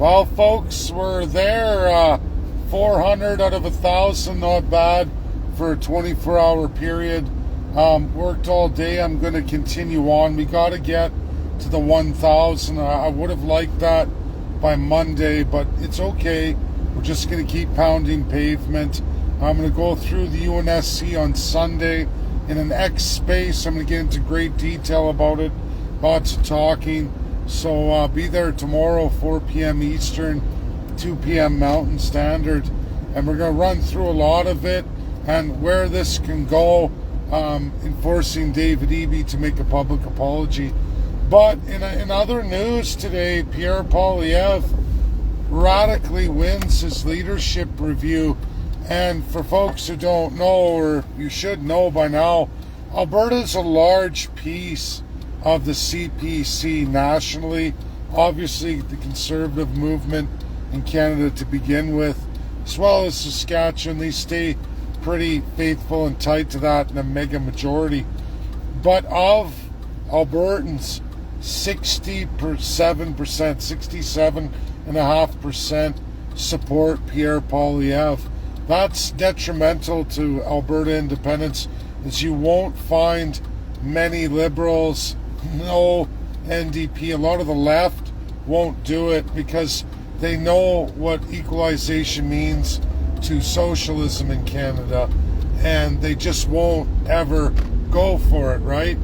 Well, folks, we're there. 400 out of 1,000, not bad for a 24-hour period. Worked all day. I'm going to continue on. We got to get to the 1,000. I would have liked that by Monday, but it's okay. We're just going to keep pounding pavement. I'm going to go through the UNSC on Sunday in an X space. I'm going to get into great detail about it. Lots of talking. So be there tomorrow, 4 p.m. Eastern, 2 p.m. Mountain Standard. And we're going to run through a lot of it and where this can go, enforcing David Eby to make a public apology. But in other news today, Pierre Poilievre radically wins his leadership review. And for folks who don't know, or you should know by now, Alberta's a large piece of the CPC nationally. Obviously, the Conservative movement in Canada to begin with, as well as Saskatchewan. They stay pretty faithful and tight to that in a mega majority. But of Albertans, 67.5% support Pierre Poilievre. That's detrimental to Alberta independence, as you won't find many Liberals, no NDP. A lot of the left won't do it because they know what equalization means to socialism in Canada, and they just won't ever go for it, right?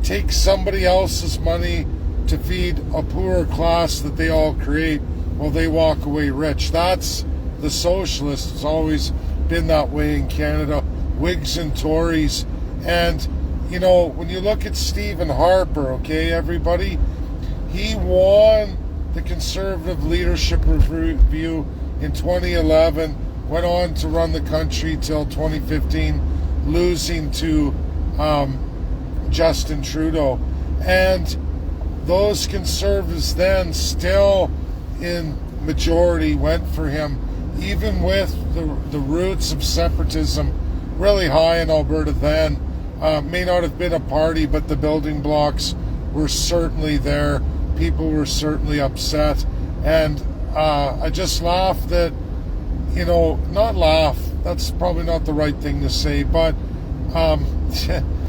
Take somebody else's money to feed a poorer class that they all create while they walk away rich. That's the socialists. It's always been that way in Canada. Whigs and Tories. And, you know, when you look at Stephen Harper, okay, everybody, he won the Conservative Leadership Review in 2011, went on to run the country till 2015, losing to Justin Trudeau. And those Conservatives then, still in majority, went for him, even with the roots of separatism really high in Alberta then. May not have been a party, but the building blocks were certainly there. People were certainly upset. And I just laugh that, you know, not laugh, that's probably not the right thing to say, but I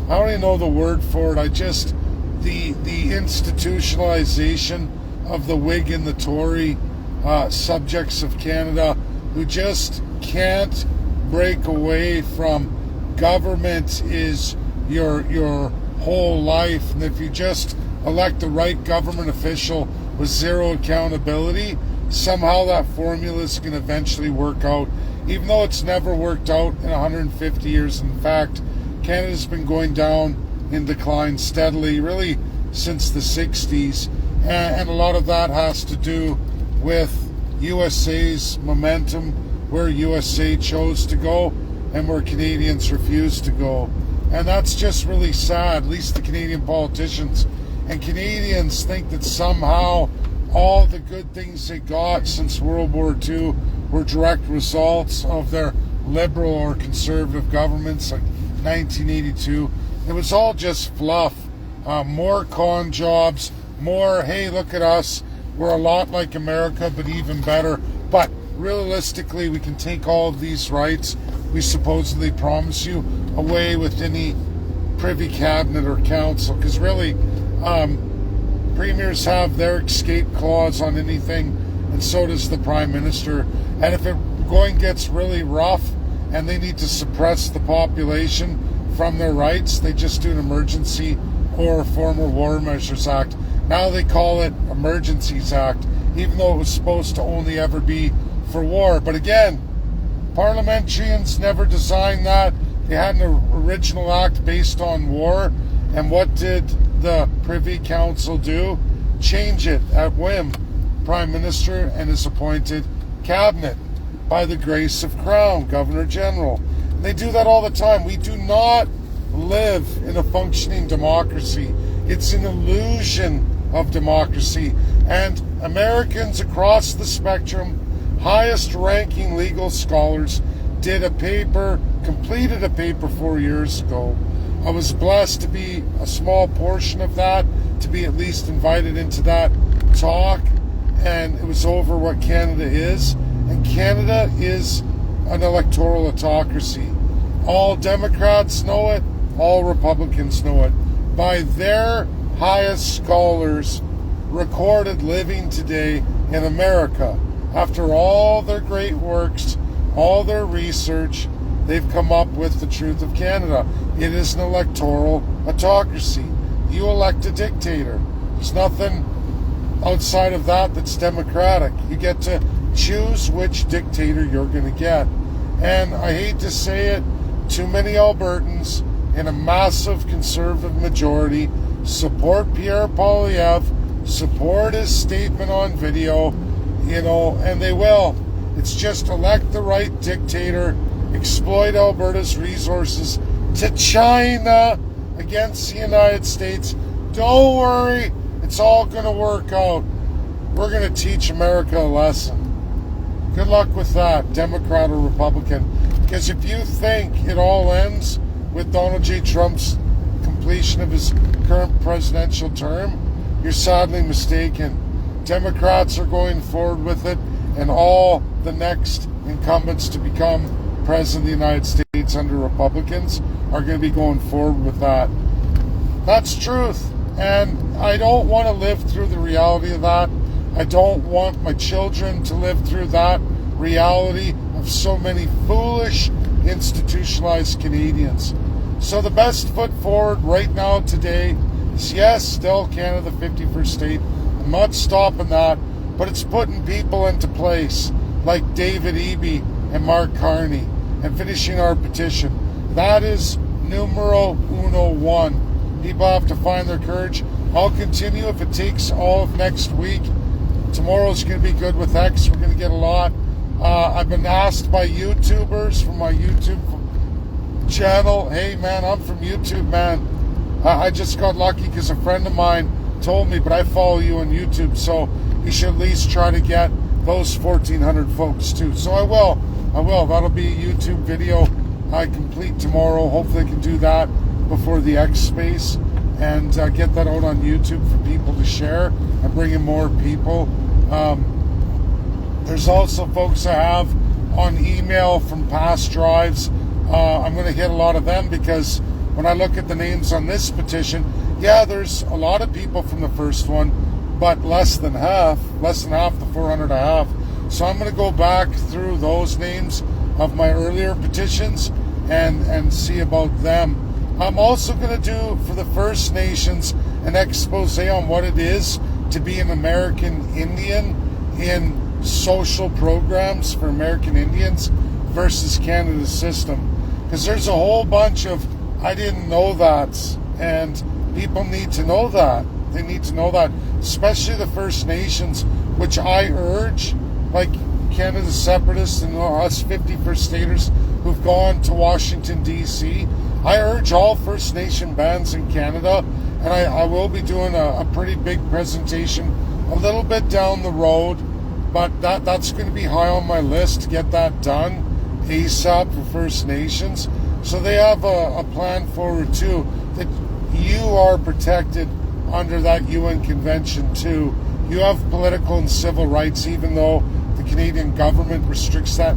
don't even know the word for it. I just, the institutionalization of the Whig and the Tory subjects of Canada, who just can't break away from government is your whole life. And if you just elect the right government official with zero accountability, somehow that formula is going to eventually work out, even though it's never worked out in 150 years. In fact, Canada's been going down in decline steadily, really since the 60s. And a lot of that has to do with USA's momentum, where USA chose to go and where Canadians refused to go. And that's just really sad, at least the Canadian politicians. And Canadians think that somehow all the good things they got since World War II were direct results of their Liberal or Conservative governments, like 1982. It was all just fluff. More con jobs, more, hey, look at us, we're a lot like America, but even better. But realistically, we can take all of these rights we supposedly promise you away with any Privy Cabinet or Council, because really, premiers have their escape clause on anything, and so does the Prime Minister. And if it going gets really rough and they need to suppress the population from their rights, they just do an emergency or a former War Measures Act. Now they call it Emergencies Act, even though it was supposed to only ever be for war. But again, parliamentarians never designed that. They had an original act based on war. And what did the Privy Council do? Change it at whim. Prime Minister and his appointed cabinet, by the grace of Crown, Governor General. And they do that all the time. We do not live in a functioning democracy. It's an illusion of democracy. And Americans across the spectrum, highest ranking legal scholars, did a paper, completed a paper 4 years ago. I was blessed to be a small portion of that, to be at least invited into that talk. and it was over what Canada is. And Canada is an electoral autocracy. All Democrats know it, all Republicans know it. By their highest scholars recorded living today in America, after all their great works, all their research, they've come up with the truth of Canada. It is an electoral autocracy. You elect a dictator. There's nothing outside of that that's democratic. You get to choose which dictator you're going to get. And I hate to say it, too many Albertans in a massive conservative majority support Pierre Poilievre, support his statement on video, and they will. It's just elect the right dictator, exploit Alberta's resources to China against the United States. Don't worry, it's all going to work out. We're going to teach America a lesson. Good luck with that, Democrat or Republican. Because if you think it all ends with Donald J. Trump's completion of his current presidential term, you're sadly mistaken. Democrats are going forward with it, and all the next incumbents to become president of the United States under Republicans are going to be going forward with that. That's truth. And I don't want to live through the reality of that. I don't want my children to live through that reality of so many foolish, institutionalized Canadians. So the best foot forward right now today is, yes, still Canada, the 51st state. I'm not stopping that, but it's putting people into place like David Eby and Mark Carney and finishing our petition. That is numero uno one. People have to find their courage. I'll continue if it takes all of next week. Tomorrow's going to be good with X. We're going to get a lot. I've been asked by YouTubers from my YouTube channel, hey man, I'm from YouTube, man. I just got lucky because a friend of mine told me, but I follow you on YouTube, so you should at least try to get those 1,400 folks too. So I will. That'll be a YouTube video I complete tomorrow. Hopefully I can do that before the X space and get that out on YouTube for people to share and bring in more people. There's also folks I have on email from past drives. I'm going to hit a lot of them because when I look at the names on this petition, yeah, there's a lot of people from the first one, but less than half the 400 I have. So I'm going to go back through those names of my earlier petitions and see about them. I'm also going to do for the First Nations an expose on what it is to be an American Indian in social programs for American Indians versus Canada's system. Because there's a whole bunch of, I didn't know that, and people need to know that. They need to know that, especially the First Nations, which I urge, like Canada's separatists and us 51st staters who've gone to Washington, D.C., I urge all First Nation bands in Canada, and I will be doing a pretty big presentation a little bit down the road, but that's going to be high on my list to get that done ASAP for First Nations. So they have a plan forward too, that you are protected under that UN convention too. You have political and civil rights, even though the Canadian government restricts that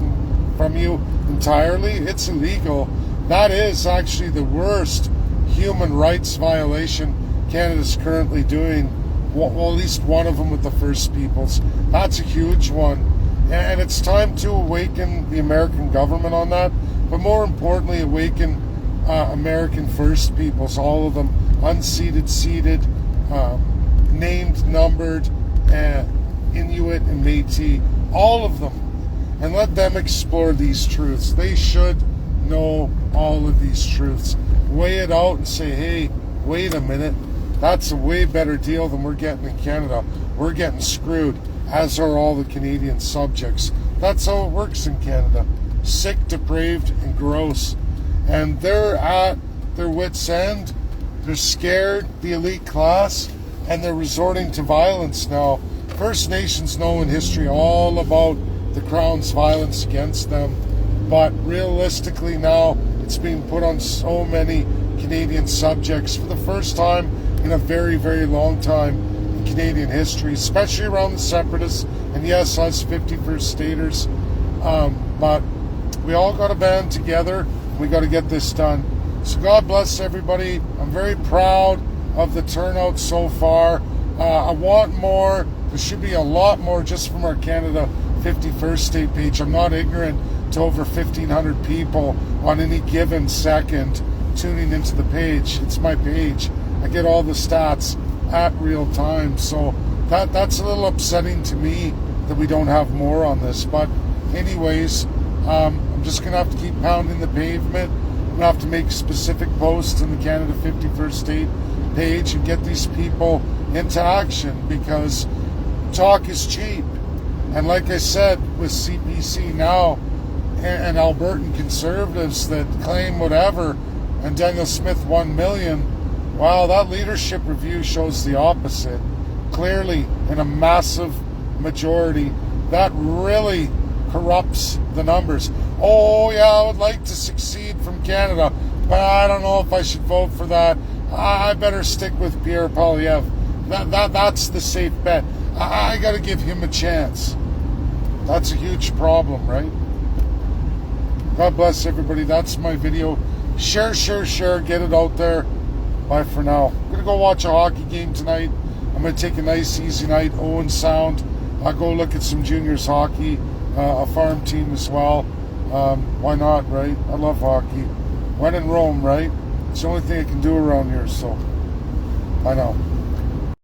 from you entirely. It's illegal. That is actually the worst human rights violation Canada's currently doing. Well, at least one of them with the First Peoples. That's a huge one. And it's time to awaken the American government on that. But more importantly, awaken American First Peoples, all of them, unceded, ceded, named, numbered, Inuit and Métis, all of them. And let them explore these truths. They should know all of these truths. Weigh it out and say, hey, wait a minute. That's a way better deal than we're getting in Canada. We're getting screwed, as are all the Canadian subjects. That's how it works in Canada. Sick, depraved, and gross. And they're at their wits' end. They're scared, the elite class, and they're resorting to violence now. First Nations know in history all about the Crown's violence against them. But realistically now, it's being put on so many Canadian subjects for the first time in a very, very long time. in Canadian history, especially around the separatists, and yes, us 51st staters. But we all got to band together. We got to get this done. So God bless everybody. I'm very proud of the turnout so far. I want more. There should be a lot more just from our Canada 51st state page. I'm not ignorant to over 1,500 people on any given second tuning into the page. It's my page. I get all the stats at real time. So that's a little upsetting to me that we don't have more on this. But anyways, I'm just going to have to keep pounding the pavement. I'm going to have to make specific posts in the Canada 51st state page and get these people into action, because talk is cheap. And like I said, with CPC now and Albertan conservatives that claim whatever, and Daniel Smith 1 million, wow, that leadership review shows the opposite. Clearly, in a massive majority, that really corrupts the numbers. Oh yeah, I would like to succeed from Canada, but I don't know if I should vote for that. I better stick with Pierre Poilievre. That's the safe bet. I got to give him a chance. That's a huge problem, right? God bless everybody. That's my video. Share, get it out there. Bye for now. I'm going to go watch a hockey game tonight. I'm going to take a nice, easy night, Owen Sound. I'll go look at some juniors hockey, a farm team as well. Why not, right? I love hockey. When in Rome, right? It's the only thing I can do around here, so bye now.